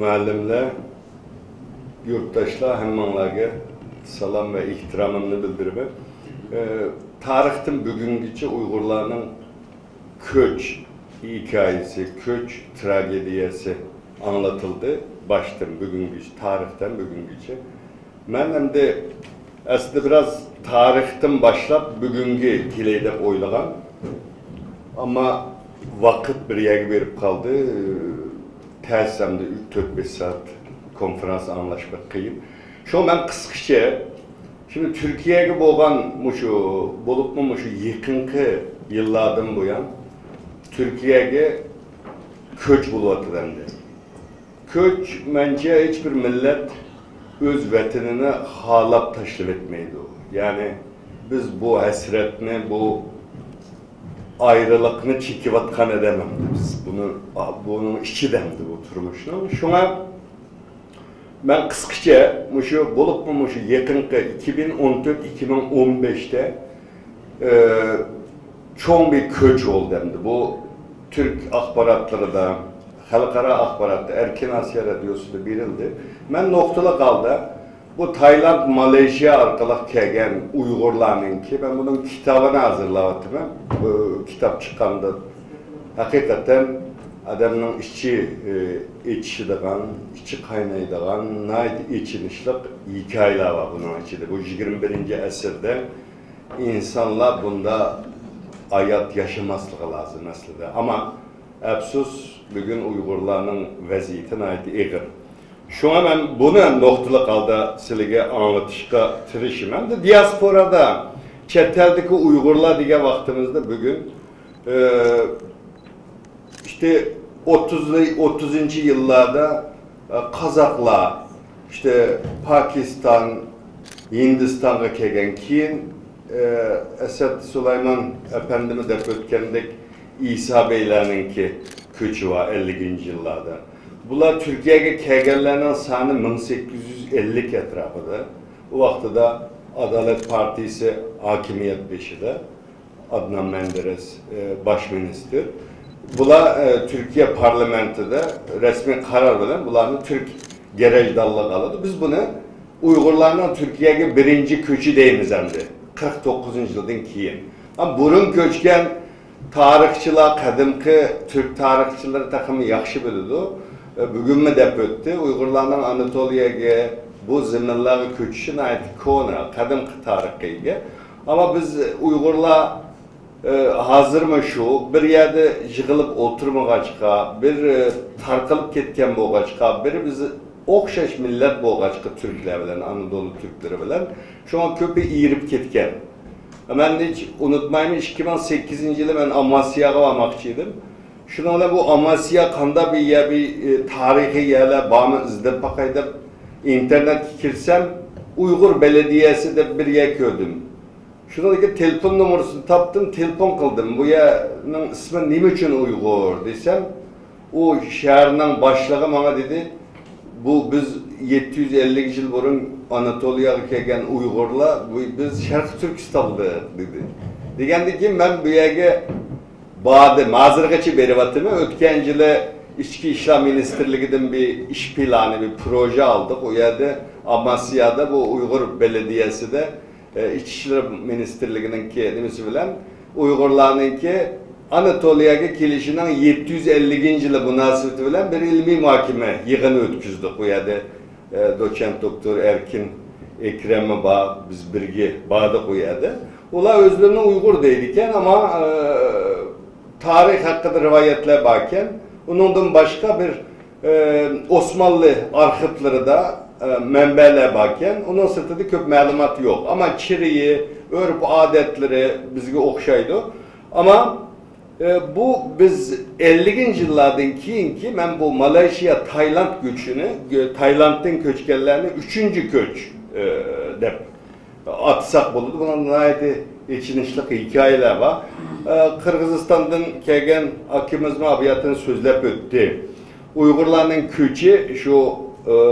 müəllimlər, yurttaşlar, həmmanlarga salam və ihtiramımı bildirib. Tarixdən bugünküçe Uygurların köç hikayesi, köç tragediyası anlatıldı. Baştan bugünküçe, tarixten bugünküçe. Ben hem de aslında biraz tarixten başlap bugünkü kileyde oylagan. Ama vakit bir yere verip kaldı. Tersemde 4-5 saat konferans anlaşmak kıyım. Şu an ben kısaca, şimdi Türkiye'ye bolup mu yakınkı yıllardan bu yan Türkiye'ye köç buluvatı dendi. Köç bence hiçbir millet öz vatanını halap taşlip etmeydi o. Yani biz bu hasretini, bu ayrılıkını çekivatkan edemem biz. Bunun işi demdi bu turmuşun. Şuna ben kısaca bolup mu yakınkı 2014-2015'te çok bir köç oldu demdi. Bu Türk akbaratları da, halkara akbaratta, Erkin Asya Radyosu da birildi. Ben noktalı kaldı. Bu Tayland, Malezya arkalık kelgen Uygurlarının ki, ben bunun kitabını hazırlattım. Bu kitap çıkandı. Hakikaten adamın içi kaynaydıgan, naydı içinişlik hikayeler var bunun içinde. Bu 21. asırda insanlar bunda hayat yaşamaslığı lazım aslında. Ama əfsus, bugün Uygurlarının vəziyyətini aydın eğir. Şu an ben bunu noktalı kaldı silige anlatışka tirişim. Hem de diasporada, çeteldeki Uygurlar diye vaktimizde bugün işte 30. yıllarda Kazaklar, işte Pakistan, Hindistan'a kelgen keyin Esed Süleyman Efendimiz de ötkendek İsa Beyler'inki köçü var 50. yıllarda. Bunlar Türkiye'ye kelgenlerinin sanı 1850 etrafıda. O vaxtı da Adalet Partisi hakimiyet beşide. Adnan Menderes başminister. Bunlar Türkiye parlamentoda resmi karar veren bunların Türk gerecdallığı kalıdı. Biz bunu Uygurlarla Türkiye'ye birinci köçü deyimiz hem de. 49. yıldan keyin. Ama burun köçken tarihçiler, kadimki Türk tarihçileri takımı yaxşı bildi. Bugün mü dep öttü? Uygurlardan Anatolia'ya bu zeminleri köçüşüne ait kona, kadimki tarihiye. Ama biz Uygurlar hazır mı şu, bir yerde yığılıp oturmağaçka, bir tarkılıp ketken boğaçka, biri bizi okşaş millet boğaçka Türkler bilen, Anadolu Türkleri bilen, şu an köpü iyirip ketken. Ben hiç unutmayayım, 2008. yılı ben Amasya'ya varmakçıydım. Şuna bu Amasya kanda bir tarihi yerler bağımı izlep bakaydım. İnternet girsem Uygur Belediyesi de bir yer gördüm. Şuradaki telefon numarasını taptım, telefon kıldım. Bu yerin ismi ne için Uygur desem, o şehirden başlığı bana dedi, bu biz 750 yıl burun Anatolia'ya kelgen Uygurlar, biz Şarkı Türkistan'da dedi. Degendi ki ben bu yere bağdım, hazırgaçı berivatımı, ötken yılı İçki İşler Ministerliği'den bir iş planı, bir proje aldık. O yerde Amasya'da bu Uygur Belediyesi de İçişleri Ministerliği'nin ki demesi bilen Uygurlar'ın ki Anatolia'ya gelişinin 750. yılı münasebeti bilen bir ilmi muhakeme yığını ötküzdük. Bu yerde doçent doktor Erkin Ekrem'e biz birge bağdık o yerde. Ola özlerine Uygur deydiken ama tarih hakkında rivayetler bakken ondan başka bir Osmanlı arşivleri da mənbələr bakken onun sırtında köp məlumat yok. Ama çiriyi, örf adetleri bizge okşaydı. Ama bu biz 50. yıllardan keyinki ben bu Malezya Tayland göçünü, Tayland'ın köçkenlerini 3. köç dep atsak buldu. Bunun nayeti içinişlik hikayeler var. Kırgızistan'dan kelgen Akimizm abiyatını sözlep öttü. Uygurların köçü şu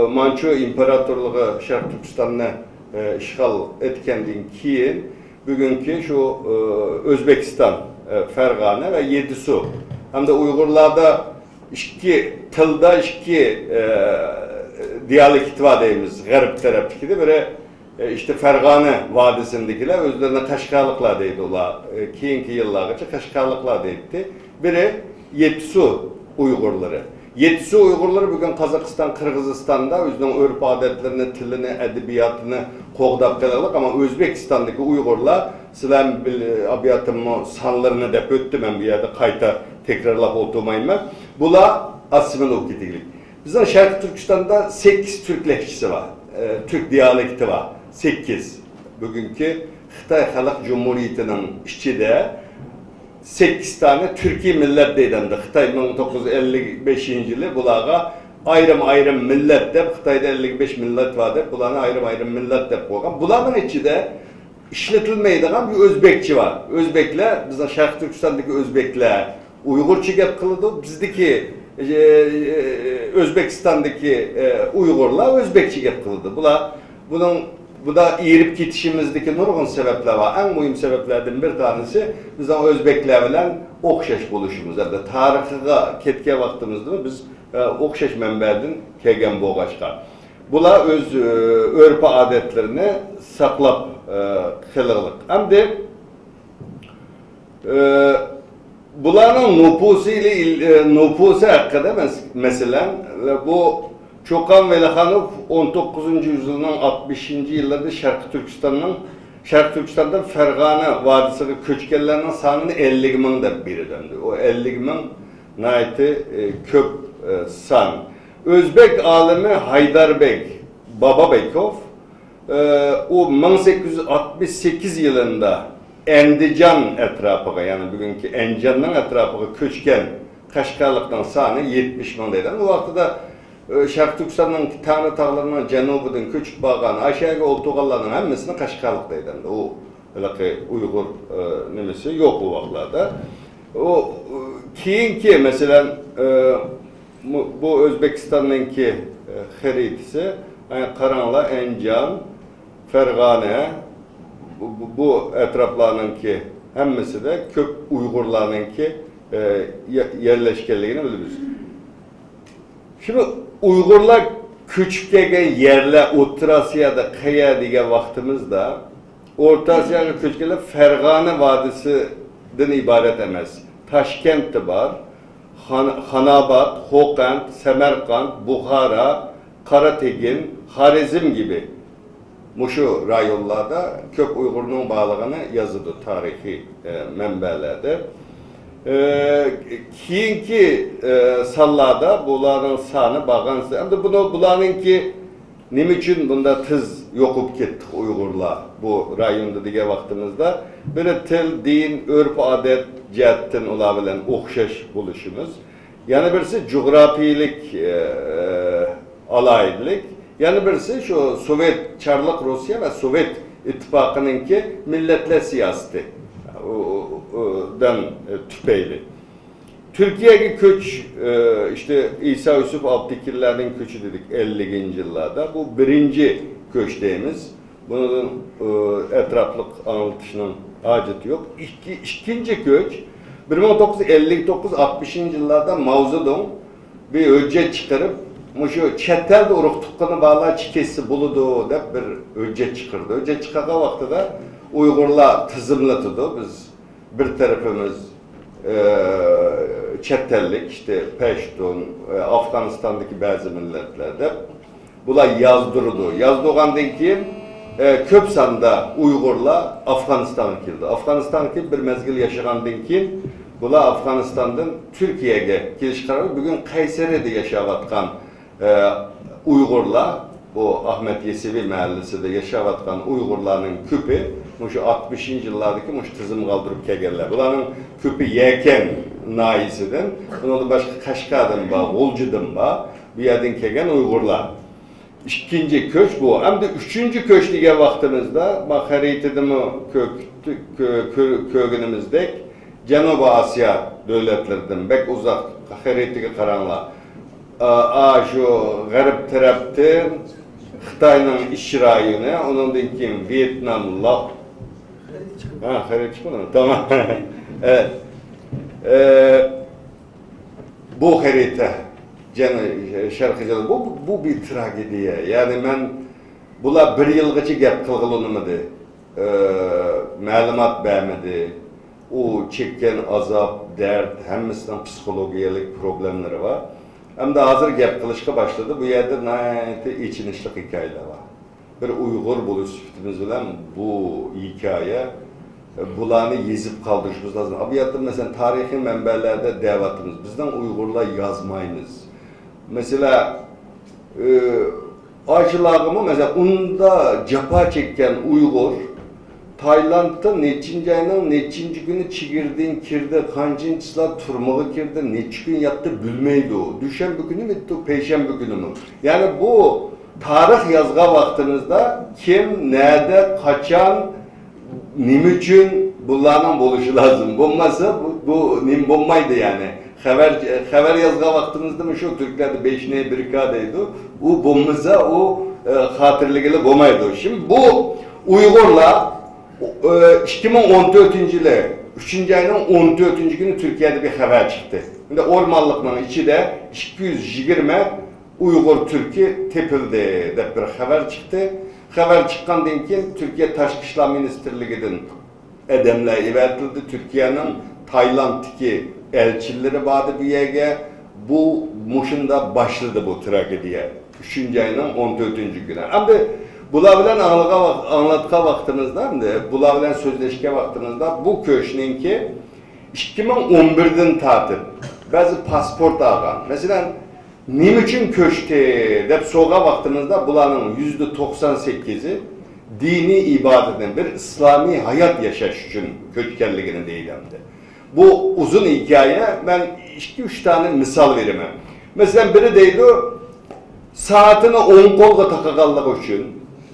Manço İmparatorluğu Şarkı Türkistan'ı işgal etkenden keyin bugünkü şu Özbekistan, Fergane ve Yedisu. Hem de Uygurlarda iki tilda iki diyalekt var deyimiz garip tarafdaki de böyle işte Fergane Vadisi'ndekiler özlerine Kaşgarlıklar deydi ola. Keyinki yıllarca Kaşgarlıklar deydi. Biri Yetsu Uygurları. Yetsu Uygurları bugün Kazakistan, Kırgızistan'da özünün örf adetlerini, tilini, edebiyatını qoğdap kalalık ama Özbekistan'daki Uygurlar sizler abiyatımı sanlarını dep öttü ben bir yerde kayta tekrarlap oturmayayım ben. Bula asimilov gidilik. Bizden Şarkı Türkistan'da 8 Türk lehçesi var. Türk diyalekti var. 8. Bugünkü Xitay Halk Cumhuriyeti'nin içinde 8 tane Türkiye millet deyildi. Xitay 1955 yılı bulağa ayrım millet deyip, Xitay'da 55 millet var deyip, bulağına ayrım millet deyip koygan. Bulağın içinde işletilmeydiğen bir Özbekçi var. Özbekler, bizden Şarkı Türkistan'daki Özbekler Uygurça gep kılıdı. Bizdeki Özbekistan'daki Uygurlar Özbekçe gep kılıdı. Bu da eğirip gitişimizdeki nurgun sebepler var. En mühim sebeplerden bir tanesi bizden Özbekler bilen okşaş buluşumuz. Yani tarihiga ketke vaktimizde biz okşaş menberden kegen boğaçka. Bula öz örpü adetlerini saklap kılırlık. Hem de bulanın nüfusu hakkında mesela bu Çokan Velihanov 19. yüzyılın 60. yıllarda Şarkı Türkistan'dan Fergane Vadisi'ne köçkenlerinin sanını 50 bin de biri döndü. O 50 bin naiti köp san. Özbek alimi Haydarbek Bababekov o 1868 yılında Endican etrafıga yani bugünkü Encan'ın etrafıga köçken Kaşgarlıktan sanı 70 bin deyden. O vaxtıda Şarkı Türkistan'ın tane tağlarından Cenubu'dan köçüp bağlan aşağıya oltuğalarının hemmesini Kaşgarlık deyden. O Uygur nemesi yok o vaxtlarda. O keyinki mesela bu Özbekistan'ınki haritisi yani Karanla, Encan, Fergane bu etraflarınki hemmesi de köp Uygurlarınki yerleşkenliğini biliriz. Şimdi Uygurlar küçük yerler Orta Asya'da kaya diye vaktimizde Orta Asya'da küçük yerler Fergane Vadisi'den ibaret emez. Taşkent var, Hanabat, Hokant, Semerkant, Bukhara, Karategin, Harizm gibi Muşu rayonlarda kök Uygurluğun bağlığını yazıdı tarihi menbelerde. Kiyinki sallada bunların sanı bağansız. Hem de bunların ki nim için bunda tız yokup gittik Uygurlar bu rayonda diye vaktimizde. Böyle tel, din, örf, adet cihetten olabilen okşaş buluşumuz. Yani birisi coğrafilik alaylık. Yani birisi şu Sovyet Çarlık Rusya ve Sovyet İttifakı'nın ki milletler siyaseti den tüpeyli. Türkiye'ye köç işte İsa Yusuf Abdikirler'in köçü dedik 50. yıllarda. Bu birinci köçteyimiz. Bunun etraflık anlatışının acıtı yok. İkinci köç 1959-60. yıllarda Mao Zedong bir hüccet çıkarıp şu çetel de uruk tukkunu bağlar çikesi buludu deyip bir hüccet çıkardı. Hüccet çıkardığı vakti da Uygurlar tızımlatıdı. Biz bir tarafımız çetellik, işte Peştun, Afganistan'daki bazı milletlerde bunlar yazdırdı. Yazdırgandan ki köp sanda Uygurlar Afganistan'a girdi. Afganistan'daki bir mezgil yaşagandan ki bunlar Afganistan'dan Türkiye'ye giriş kararı bugün Kayseri'de yaşavatkan Uygurlar bu Ahmet Yesevi mahallesinde yaşavatkan Uygurların küpü şu 60. yıllardaki tızım kaldırıp kegerler. Bunların küpü Yeken naisinden, bunun başka Kaşgar'dan var, Olcu'dan var, bir yerden kegen Uygurlar. İkinci köç bu. Hem de üçüncü köç diye vaktimizde, bak haritadımı kökünümüzde Cenab-ı Asya devletlerden bek uzak haritaya karanlar. Şu garip taraftan Xitay'ın iş rayonu, onun için Vietnam, Laos. Harita çıkmadı mı? Tamam. Evet. bu harita, Şarkıcılar, bu bir tragediya. Yani ben bular bir yılgacha gap qilg'ilunmidi, ma'lumot bermedi, o çekкен azap, dert, hammasidan psixologiyalik problemleri var. Hem de hazır gap qilishga başladı. Bu yerde nəhayət içinishlik hikayeler var. Bir Uygur buluş süftimiz bilen bu hikaye, bularını yezip kaldırışımız lazım. Abiyatta mesela tarihi mənbəlerde dəvatımız, bizden Uygurlar yazmayınız. Mesela acılağımı mesela onda capa çeken Uygur, Tayland'da neçinci ayının neçinci günü çigirdiğin kirde, kancınçılar turmağı kirde, neçi gün yattı bilmeydi o. Düşenbe günü mü etti o, peşembe günü mü? Yani bu tarih yazga vaxtınızda kim, nerede, kaçan, nim için bunlarla buluşu lazım. Bulmasa bu nim bulmaydı yani. Haber yazga vaxtınızda mı şu Türklerde 5 ne 1K'daydı. Bu bulmasa o hatırlıklı bulmaydı. Şimdi bu Uygurlar 2014 yılı 3. ayının 14. günü Türkiye'de bir haber çıktı. Şimdi ormanlıkların içi de 220 Uygur Türk'ü tepildi dep bir haber çıktı. Haber çıkkandan keyin Türkiye Taşkı İşler Ministerliği'den edemler ivertildi. Türkiye'nin Tayland'daki elçileri vardı bir yere. Bu Muş'unda başladı bu tragediye. 3. ayının 14. günü. Ama bular bilen anlatka vaxtınızda, bular bilen sözleşke vaxtınızda bu köşninki 2011'den tartib bazı pasport algan. Mesela nim için köçtü dep soğa vaxtınızda bularının %98'i dini ibadetten bir İslami hayat yaşaş için köçkenligini değilimdi. Bu uzun hikaye, ben 2-3 tane misal vereyim. Mesela biri deydi, saatini 10 kolga takagallık için.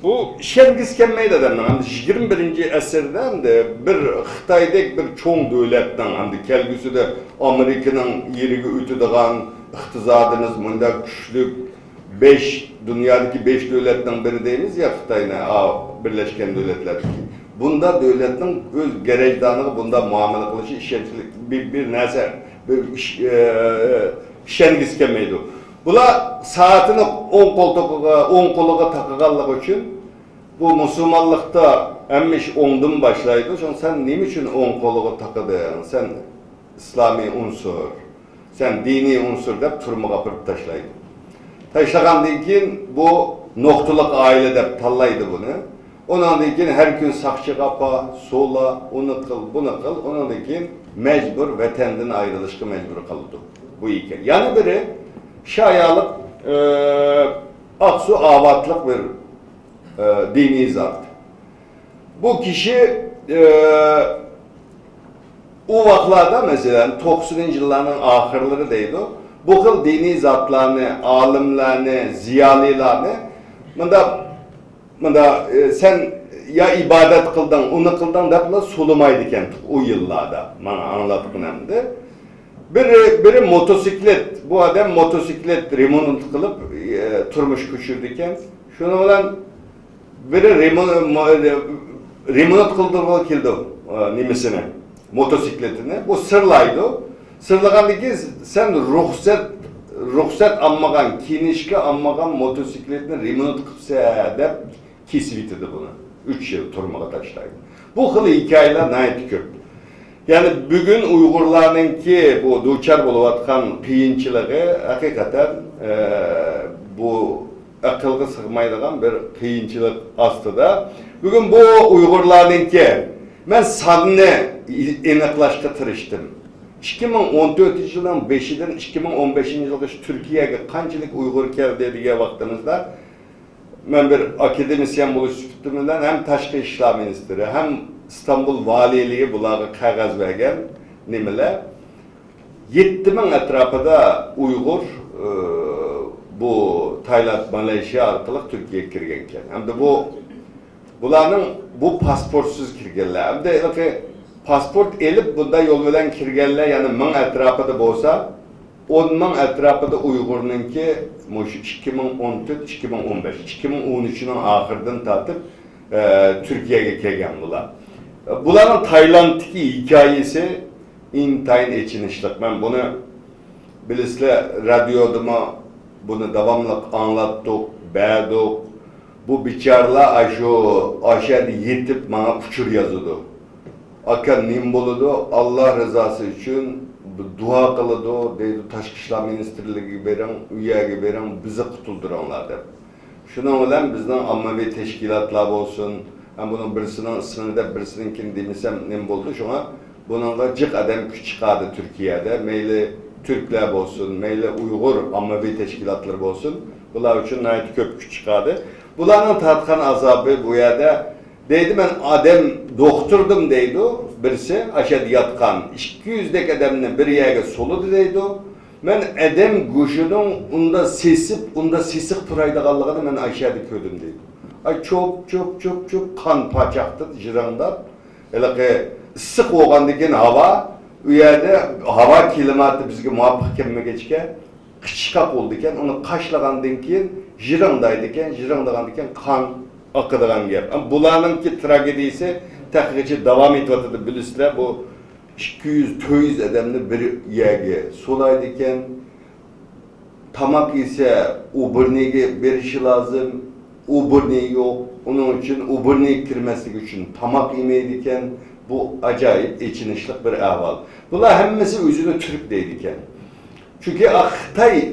Bu Şengiz Kemme'yi de demem. 21. əsrden de bir Xitay'daki bir çoğun devletten, kelgüsü de Amerika'nın yerigi ütüdüğün, iqtisadınız bunda güçlük, dünyadaki 5 devletten biri deyimiz ya Xitay'na, Birleşken Devletler. Bunda devletin öz gerejdanlığı, bunda muamele kılışı, bir nəsə, Şengiz Kemme'ydi. Bula saatini 10 koluğa takıgallık için bu Müslümanlıkta emmiş 10'dan başlaydı. Sen ne için 10 koluğa takıdın? Sen İslami unsur, sen dini unsur deyip turmuğa pırıp taşlaydı. Taşlagandan keyin bu noktalık aile deyip tallaydı bunu. Ondan keyin her gün sakçı kapa, sola, onu kıl, bunu kıl. Ondan keyin mecbur vatenden ayrılışka mecbur kaldı bu hikaye. Yani biri şayalık, Aksu avatlık bir dini zat. Bu kişi o vaxtlarda mesela 90. yılların ahırlarıdaydı. Bu kıl dini zatlarını, alimlerini, ziyalilerini sen ya ibadet kıldın, onu kıldın da sulumaydı kent o yıllarda. Bana anlatıp önemli. Biri motosiklet, bu adam motosiklet remont kılıp turmuş küçürdükken, şunu olan biri remont kıldırmalı kildi nimisine, motosikletine. Bu sırlaydı. Sırlagandaki sen ruhsat almagan, kinişke almagan motosikletini remont kıpsa dep kesip bitirdi bunu. 3 yıl turmağa taşlaydı. Bu xil hikayeler nayet köp. Yani bugün Uygurlarının ki bu duçar buluvatkan kıyınçılığı hakikaten bu akılga sığmaydıgan bir kıyınçılık aslında. Bugün bu Uygurlarının ki ben sanını eneklaşka tırıştım. 2014 yılın 5'den 2015 yılda Türkiye'ye kancılık Uygur geldi diye baktığımızda ben bir akademisyen buluş sütümünden hem Taşkı İşler Ministeri hem İstanbul Valiliği bulağı kağız vergen nimeler 7000 etrafında Uygur bu Tayland, Malezya arkalık Türkiye'ye kirgenken. Hem de bunların bu pasportsuz kirgenler. Hem de pasport elip bunda yol veren kirgenler yani 1000 etrafında olsa 10.000 etrafında Uygur'un ki 2014-2015, 2013'ün ahırdan tartıp Türkiye'ye kelgen bunlar. Bunların Tayland'daki hikayesi intayın içinişlik. Ben bunu Bilisle radyoda bunu devamlı anlattık, beğendik. Bu biçarlar aşağıda yetip bana uçur yazıdı. Akan nim boludu, Allah rızası için dua kılıdı, deydi Taşkı İşler Ministerliği veren, üyeye veren, bizi kutulduranlar dep. Şuna bilen bizden ammavi teşkilatlar olsun, hem bunun birisinin ismini de birisininkini demesem nim boldu, şuna bununla cık adam küçük adı Türkiye'de, meyli Türkler olsun, meyli Uygur ammavi teşkilatları olsun, bunlar için nayet köp küçük adı. Bunların tatkan azabı bu yerde, deydi ben adam dokturdum deydi birisi aşağıda yatkan 200'deki adamın bir yere soludu deydi. Ben adam kuşunun onda sesik pıraydıqallığını ben aşağıda kördüm deydi. Ay çok kan paçaktı jiranda. Öyle ısık olğandıkken hava, u yerde hava klimatı bizge muvaffaq kelme geçke kışkak oldu iken onu kaşlagandan keyin jirandaydı iken, jirandagandayken kan akıdığan gap. Ama bularınki tragediyasi tahqiqatcha davom etyapti bilisizlar. Bu 200-300 adamni bir yerga solaydi ekan. Tamak ise u birniga berishi lozim. U birni yo'q. Onun için u birni kirmaslik uchun tamak yemeydi ekan. Bu acayip echinishli bir ahvol. Bular hammasi o'zini Türk deydi ekan. Çünkü Xitoy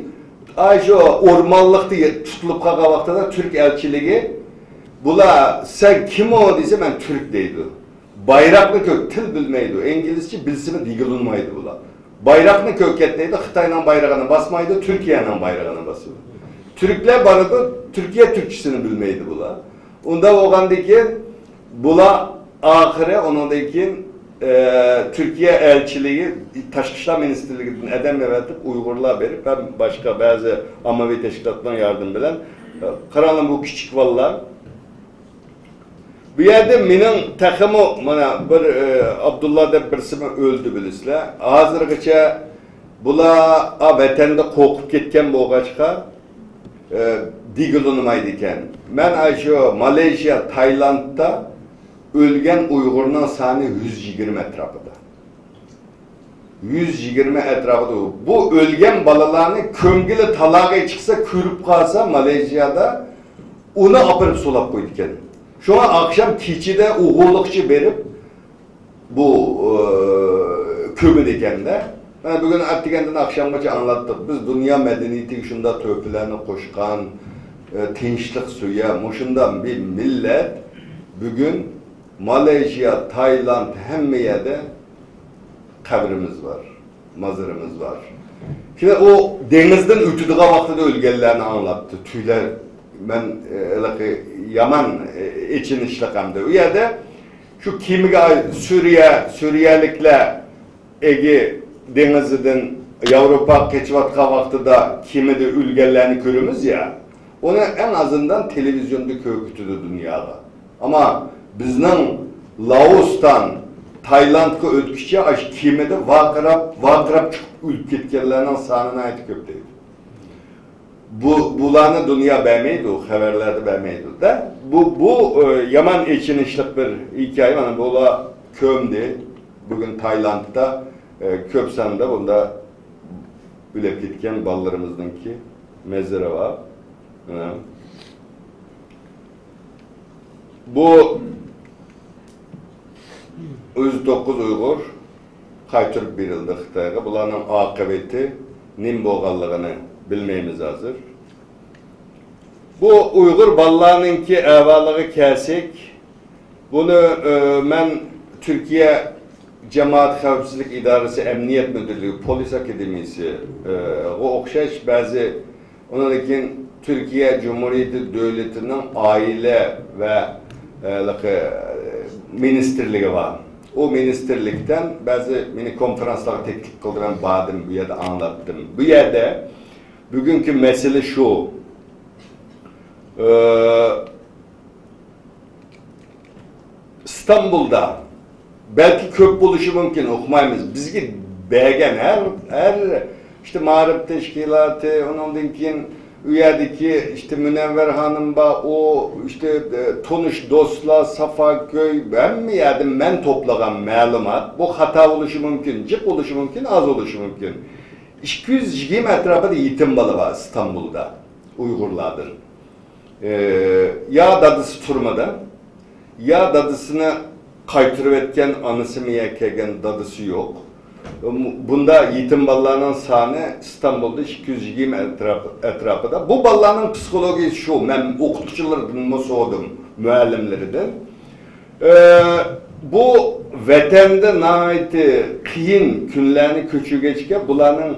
ajo o'rmonliqda tutilib qolgan vaqtida Türk elchiligi bula sen kim o dese ben Türk deydi. Bayraklı kök til bilmeydi. İngilizce bilsimi digilunmaydı bula. Bayraklı köketteydi. Xitay'la bayrağını basmaydı. Türkiye'nin bayrağını basıyordu. Türkler barıdı. Türkiye Türkçesini bilmeydi bula. Onda oğandaki bula ahire onundaki Türkiye elçiliği Taşkı İşler Ministerliği'nin edem evetip Uygurluğa verip hem başka bazı amavi teşkilatlarına yardım bilen karanlık bu küçük vallar. Bu yerde mening takımı mana bir Abdullah deb birisimi öldü bilisizlar. Hazırgacha bular vatanda qo'rqib ketgan bo'lg'achqa digilunmaydi ekan. Men shu Malayziya, Taylandda ölgen Uygur'un sani 120 etrafında. 120 etrafında. Bu ölgen balalarını kömgili talağa çıksa kürüp kalsa Malezya'da onu apırıp solap koydu kendini. Şu an akşam keçide uğurlukçu verip bu kömür ekende. Yani bugün Abdigen'den akşamgacha anlattık. Biz dünya medeniyeti şunda töpülerini koşkan, tinçlik suya, muşundan bir millet bugün Malezya, Tayland hem yerde kabrimiz var, mazırımız var. Şimdi o denizden ötüdüğü vaxtıda ölgelerini anlattı. Tüyler ben yaman için işlekamdı. O yerde şu kimga Suriyelikler Ege denizden Avrupa keçivatqa vaxtıda kimide ölgelerini görümüz ya. Onu en azından televizyonda kökütüdü dünyada. Ama bizning Laos'tan Taylandga o'tkicha aş kimida vaqirab chiqib o'lib ketganlarning sonini aytib ko'p deydi. Bularni dunyo bilmaydi, xabarlarda bilmaydi da. Bu yaman echinishlik bir hikoya. Mana bular ko'mdi. Bugün Taylandda ko'p sonda bunda o'lib ketgan bolalarimizningki mezara var. Bu 109 Uygur qaytırıp berildi Xitayga. Bularning akıbeti nim bo'lganligini bilmeymiz hazır. Bu Uygur balalarınki ahvalığı kelsek, bunu ben Türkiye Cemaat Xavfsizlik İdaresi Emniyet Müdürlüğü, Polis Akademisi o okşaş bazı onunkin Türkiye Cumhuriyeti Devleti'nin aile ve ministerliği var. O ministerlikten bazı mini konferanslar teklif kıldıran badım bu yerde anlattım. Bu yerde bugünkü mesele şu. İstanbul'da belki köp buluşu mümkün okumayımız. Bizgi beğen her işte mağrib teşkilatı, onunkin üyedeki işte Münevver Hanım o işte Tonuş Dostlar, Safaköy ben mi yedim ben toplagan malumat bu hata oluşu mümkün, cık oluşu mümkün, az oluşu mümkün. 220 etrafında yetim balı var İstanbul'da, Uygurlardır. Ya dadısı turmada, ya dadısını kaytırıp etken anısı mı yekegen dadısı yok. Bunda yetim ballarının sahne İstanbul'da 220 etrafında. Bu ballarının psikolojisi şu, ben okutçulardan mı sordum, müellimlerden. Bu vatanda naiti kıyın günlerini köçü geçken buların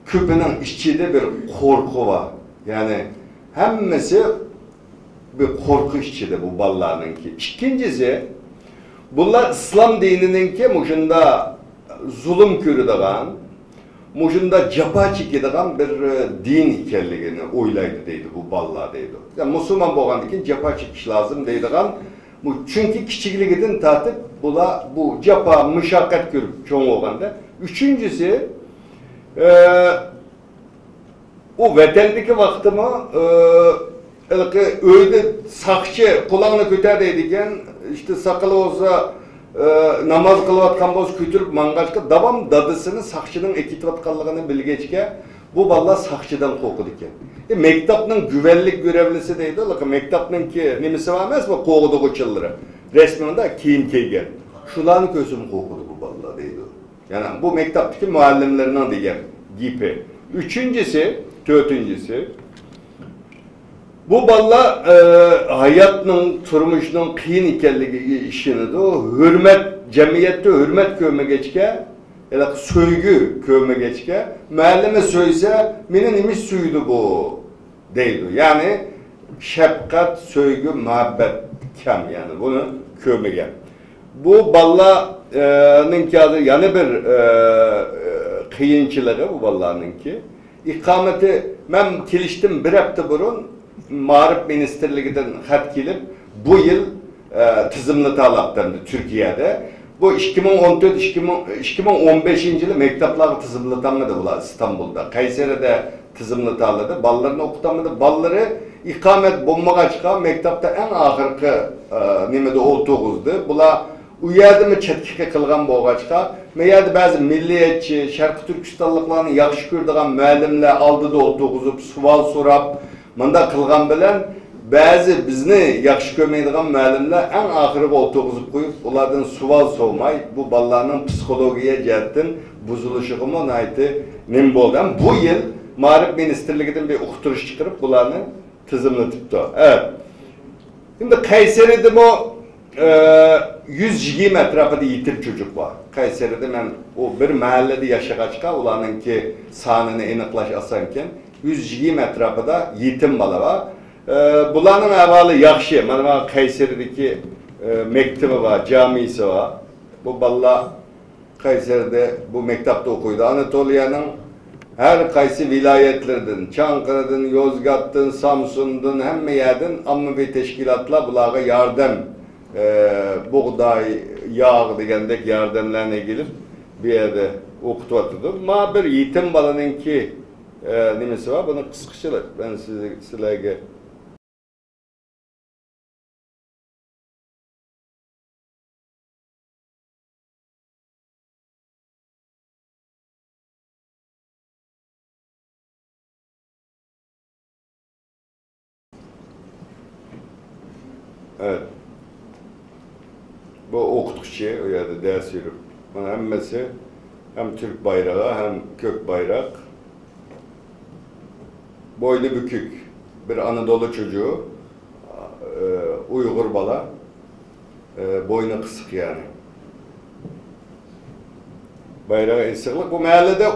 köpünün içinde bir korku var. Yani hemmesi bir korku içinde bu ballarınki. İkincisi, bunlar İslam dinininki muşunda zulüm körüdüğün, muşunda capa çekidüğün bir din ikenligini oylaydı deydi bu ballar deydi. Yani Müslüman boğandikin capa çekiş lazım deydiğin, çünkü kiçikligidin tatip bu capa müşakkat görüp çoğun olganda. Üçüncüsü, o vatandaki vaktimi öyle sakçı kulağını köter deydiken, işte sakalı olsa namaz kılıvatkan boz kütürüp mangaçka davam dadısını sakçının ekitvatkanlığını bilgeçke bu balla sakçıdan kokudu iken. Mektapның güvenlik görevlisi deydi, mektapның ki nemesi var mı? Koğudu koçulları. Resminde kiyim keygen. Şuların közüm kokudu bu balla deydi. Yani bu mektaptaki muallimlerinden diyen gibi. Üçüncüsü, dördüncüsü, bu balla hayatının, turmuşunun kıyın ikenligi işini de o hürmet, cemiyette hürmet kövme geçke, söygü kövme geçke, müellime söyse, minin imiş suydu bu deydi. Yani şefkat, söygü, muhabbet kem yani bunu kövme gel. Bu ballanın kağıdı yani bir kıyınçıları bu ballanınki. İkameti, ben kiliştim bir hafta burun, Marif Ministerliği'den hat gelip bu yıl tızımlı talaktırdı Türkiye'de. Bu 2014-2015 yılı mektaplar tızımlı tanıdı bular İstanbul'da. Kayseri'de tızımlı taladı. Ballarını okutamadı. Balları ikamet bombaga çıkan mektapta en ahırkı nimede oltuğuzdu. Bular uyardı mı çetkike kılgan boğaçka. Meyerdi bazı milliyetçi, Şarkı Türkistanlıklarını yakşı kürdüğün müellimler aldı da oltuğuzup, sual sorap, manda kılgan bilen bazı bizni yakşı kömeydiğin müellimler en ahırı oltuğuzup koyup onlardan sual sormay bu ballarının psikolojiye cihetten buzuluşuğumu naiti nim boldu. Bu yıl Marif Ministerliği'den bir okuturuş çıkarıp bunlarını tızımlatıptı. Evet. Şimdi Kayseri'de bu 120 etrafında yetim çocuk var. Kayseri'de ben o bir mahallede yaşagaçka onlarınki sanını eniklaş asanken 120 etrafında yetim bala var. Bunların evvalı yakşı, bana Kayseri'deki mektebi var, camisi var. Bu balla Kayseri'de bu mektepte okuydu. Anatolia'nın her kaysi vilayetlerden, Çankırı'dan, Yozgat'tan, Samsun'dan, hem yerden amma bir teşkilatla bunlara yardım, buğday, yağ degendek yardımlarına gelip bir yerde okutuyordu. Ma bir yetim balanınki nemesi var, bunu kıskışılır. Ben sizlere evet. Bu okutuşu o yerde ders verip, hemmesi hem Türk bayrağı hem kök bayrak, boylu bükük bir Anadolu çocuğu, Uygur bala, boynu kısık yani. Bayrağı esirlik. Bu mahallede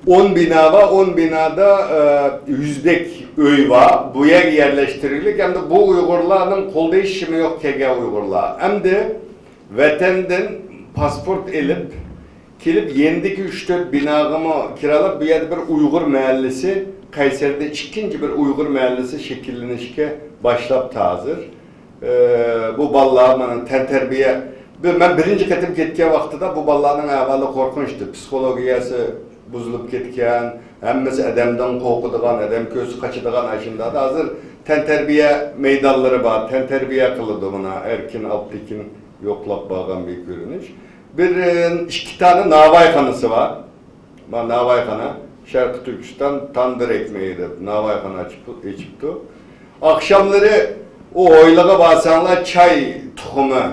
10 bina var, 10 binada yüzdek öy var. Bu yer yerleştirilik. Hem de bu Uygurların kol değişimi yok kege Uygurlar. Hem de vatandan pasport elip, gelip yendeki 3-4 binamı kiralayıp bir yerde bir Uygur mahallesi, Kayseri'de ikinci bir Uygur mahallesi şekillenişke başlap hazır. Bu ballarının tenterbiye, ben birinci ketim ketken vaxtıda bu ballarının evveli korkunçtu. Psikologiyası buzulup ketken, hemmesi adamdan korkuduğun, adam közü kaçıdığın aşında da hazır tenterbiye meydanları var, tenterbiye kılıdı buna, Erkin Alptekin yoklap bağlan bir görünüş. Bir iki tane Navay kanısı var. Navayxana, Şarkı Türkistan tandır ekmeği de Navayxana içipti. Akşamları o oylağa basanlar çay tuxumu,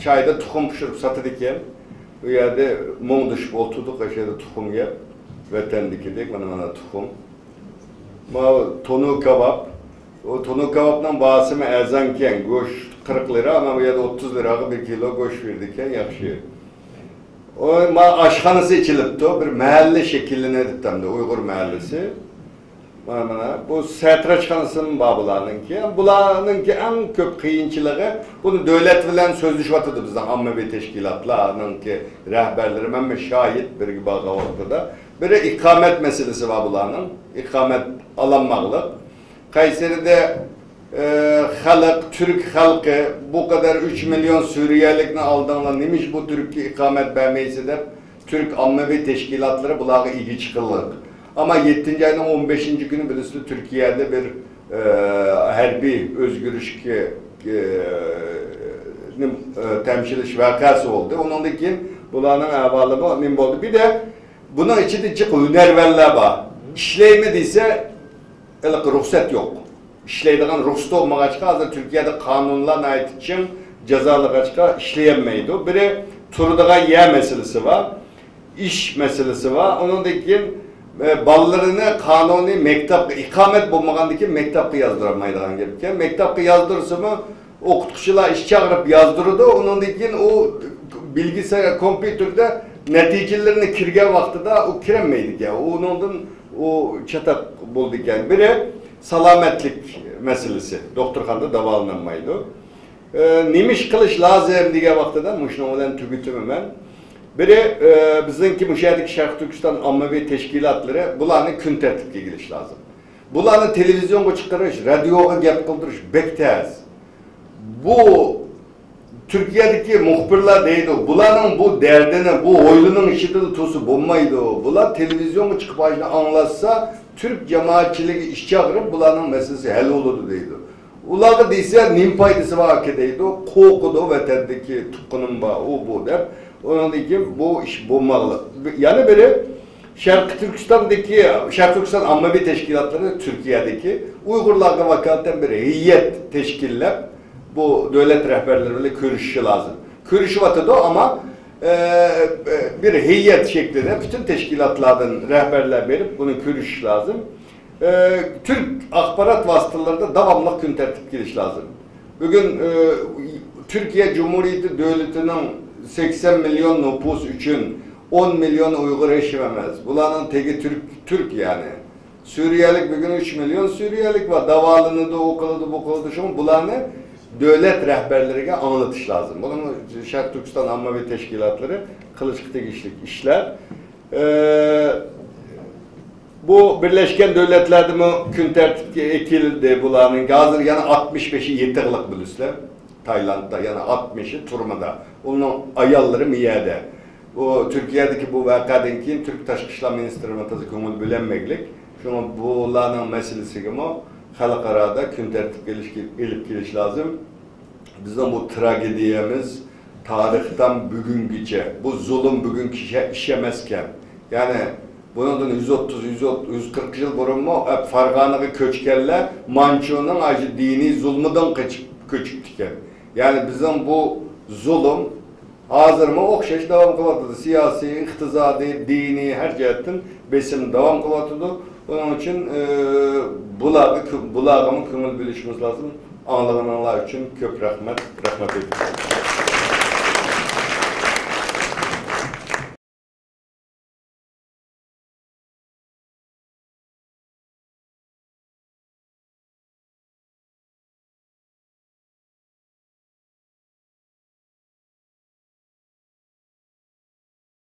çayda tuxum pişirip satıdıkken, bu yerde mum düşüp oturduk, aşağıda tuxum yap, vatandakidik, mana tuxum. Tonu kebap, o tonu kebapdan basımı ezanken, goş 40 lira ama bu yerde 30 lira bir kilo goş verdikken yaxşı. O aşxanası içilipti, bir mahalle şekillenir de Uygur mahallesi. Bu Sertraçxanasının babılarınki, bularınki en köp kıyınçılığı, bunu devlet bilen sözleşiyordu bizden ammevi teşkilatlarınki rehberleri, ben şahit bir bağı ortada. Biri ikamet meselesi var bularının, ikamet alanmaqlıq. Kayseri'de Türk halkı bu kadar 3 milyon Suriyelikni aldığında neymiş bu Türkiye ikamet vermeyse de Türk ammevi teşkilatları bulağı ilgi çıkırlık. Ama 7. ayının 15. günü birisi Türkiye'de bir harbi özgürlük temsil vakası oldu. Onun için bunların havalı ne oldu? Bir de bunun içinde hünerverler var. İşleyemediyse ruhsat yok. İşleydiğin ruhsat olmağa hazır Türkiye'de kanunlarına ait için cezalığa işleyemeydi. Biri turduğu yer meselesi var, iş meselesi var. Onun için ballarını kanuni mektap, ikamet bulmağındaki mektapı yazdıramaydıgan gelirken, mektapı yazdırırsa mı okutuşçular iş çağırıp yazdırırdı. Onun için o bilgisayar, kompütürde neticelerini kirgen vaxtıda o kiremeydik ya. Onun o çatak bulduk yani. Biri salametlik meselesi. Doktorxanda davalanmaydı. Nimiş kılış lazım diye vaxtıda muşna olan tübütümü ben. Biri bizimki müşahedeki Şarkı Türkistan ammevi teşkilatları bularını gün tertipke geliş lazım. Bularını televizyonga çıkarış, radyoga gap kıldırış bektez. Bu Türkiye'deki muhbirler deydi, buların bu derdini, bu oylunun işitili tusu bulmaydı. Bular televizyonga çıkıp başına anlatsa Türk cemaatçiliği iş çağırıp buların meselesi hel olurdu deydi. Ulağı deyse nim paydası var ki deydi, kokudu vatandaki tukkunun var, o bu der. Onun için bu iş bulmalı. Yani biri Şarkı Türkistan ammevi teşkilatları Türkiye'deki Uygurlarla vakalatten biri heyet teşkillep bu devlet rehberleriyle görüşü lazım. Görüşü vatıdı ama bir heyet şeklinde bütün teşkilatlardan rehberler verip bunu görüş lazım. Türk akbarat vasıtalarında devamlı gün tertip geliş lazım. Bugün Türkiye Cumhuriyeti Devleti'nin 80 milyon nüfus için 10 milyon Uygur yaşayamaz. Bunların teki Türk yani. Suriyelik bugün 3 milyon Suriyelik var. Davalını da okuladı bu kılıdı şu bunlarını devlet rehberlerine anlatış lazım. Bunun Şarkı Türkistan ammevi teşkilatları kılıçkıta işler. Bu Birleşken Devletler'de mi gün tertipke ekildi bunların. Hazır yani 65'i yeterlik bilisler. Tayland'da yani 60'ı Turma'da. Onun ayalları Miye'de. Bu Türkiye'deki bu vakadan keyin Türk Taşqi İşlar Ministrliğine köngül bilenmeklik. Şunu bularning meselesi gibi xalqarada gün tertipke elip kelish lazım. Bizden bu tragediyamiz tarixdan bugüngacha bu zulüm bugün işemezken yani bundan 130-140 yıl burun mu Farg'onaga ko'chganlar Manchuning acı dini zulmüden ko'chibdikan. Yani bizden bu zulüm hazır mı okşaş devam kılatıdı. Siyasi, iqtisadi, dini her cihetten besim devam kılatıdı. Onun için bulağımı köngül bilişimiz lazım. Anlayanlar için köp rahmet ediyorum.